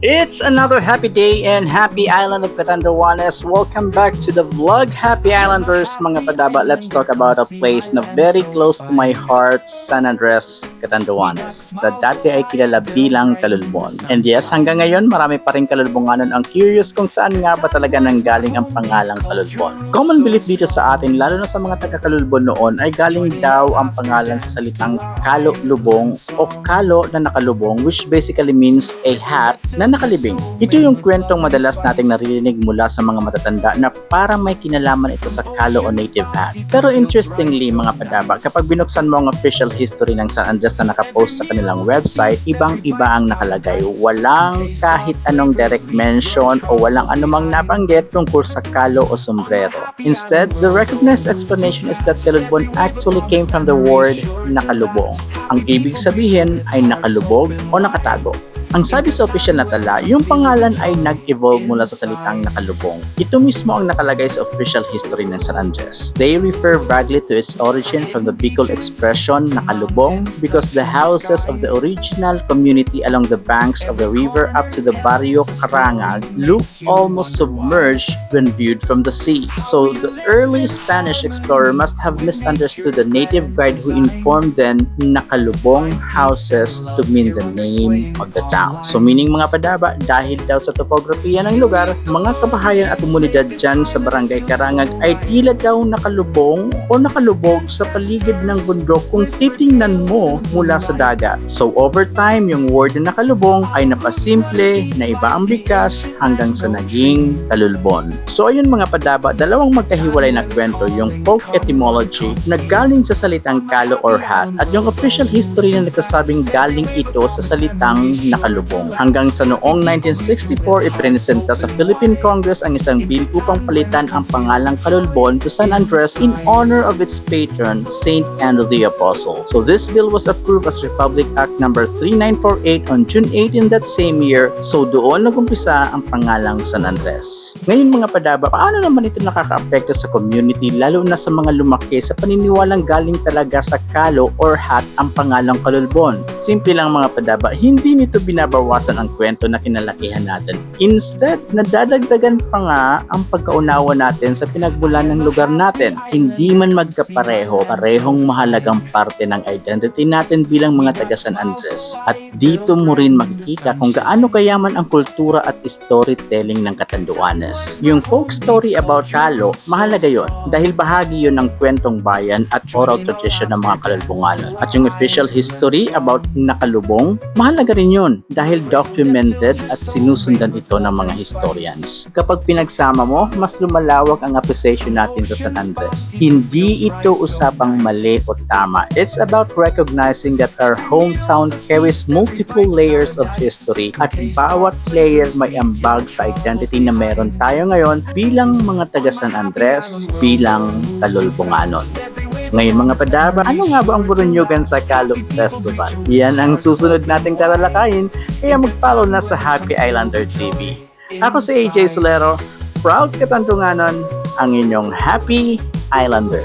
It's another happy day and happy island of Catanduanes. Welcome back to the vlog, Happy Islanders mga padaba. Let's talk about a place na very close to my heart, San Andres, Catanduanes, na dati ay kilala bilang Kalulbon. And yes, hanggang ngayon marami pa rin Kalulbonganon ang curious kung saan nga ba talaga nanggaling ang pangalang Kalulbon. Common belief dito sa atin, lalo na sa mga taga-Kalulbon noon, ay galing daw ang pangalan sa salitang kalo-lubong o kalo na nakalubong, which basically means a hat na nakalibing. Ito yung kwentong madalas nating naririnig mula sa mga matatanda na para may kinalaman ito sa kalo o native hat. Pero interestingly mga padaba, kapag binuksan mo ang official history ng San Andres na nakapost sa kanilang website, ibang-iba ang nakalagay. Walang kahit anong direct mention o walang anumang nabanggit tungkol sa kalo o sombrero. Instead, the recognized explanation is that Kalulbon actually came from the word nakalubong. Ang ibig sabihin ay nakalubog o nakatago. Ang sabi sa official na tala, yung pangalan ay nag-evolve mula sa salitang nakalubong. Ito mismo ang nakalagay sa official history ng San Andres. They refer vaguely to its origin from the Bicol expression nakalubong because the houses of the original community along the banks of the river up to the Barrio Karangag look almost submerged when viewed from the sea. So the early Spanish explorer must have misunderstood the native guide who informed them nakalubong houses to mean the name of the town. So meaning mga padaba, dahil daw sa topografiya ng lugar, mga kabahayan at komunidad dyan sa barangay Karangag ay tila daw nakalubong o nakalubog sa paligid ng bundok kung titingnan mo mula sa dagat. So over time, yung word na nakalubong ay napasimple, na iba ang bigas hanggang sa naging Kalulbon. So ayun mga padaba, dalawang magkahiwalay na kwento, yung folk etymology na galing sa salitang kalo or hat at yung official history na nagsasabing galing ito sa salitang nakalubong. Hanggang sa noong 1964, ipresenta sa Philippine Congress ang isang bill upang palitan ang pangalang Kalulbon to San Andres in honor of its patron, Saint Andrew the Apostle. So this bill was approved as Republic Act number 3948 on June 18 that same year. So doon nagumpisa ang pangalang San Andres. Ngayon mga padaba, paano naman ito nakaka-apekto sa community lalo na sa mga lumaki sa paniniwalang galing talaga sa kalo or hat ang pangalang Kalulbon? Simple lang mga padaba, hindi nito binabawasan ang kwento na kinalakihan natin. Instead, nadadagdagan pa nga ang pagkaunawa natin sa pinagmulan ng lugar natin. Hindi man magkapareho, parehong mahalagang parte ng identity natin bilang mga taga San Andres. At dito mo rin makikita kung gaano kayaman ang kultura at storytelling ng Catanduanes. Yung folk story about Kalo, mahalaga yon dahil bahagi yon ng kwentong bayan at oral tradition ng mga Kalulbonganon. At yung official history about nakalubong, mahalaga rin yun dahil documented at sinusundan ito ng mga historians. Kapag pinagsama mo, mas lumalawak ang appreciation natin sa San Andres. Hindi ito usapang mali o tama. It's about recognizing that our hometown carries multiple layers of history at bawat layer may ambag sa identity na meron tayo ngayon bilang mga taga San Andres, bilang Kalulbonganon. Ngayon mga padaba, ano nga ba ang Burunyogan sa Kalo Festival? Yan ang susunod nating tatalakayin, kaya mag-follow na sa Happy Islander TV. Ako si AJ Solero, proud Katandunganon, ang inyong Happy Islander.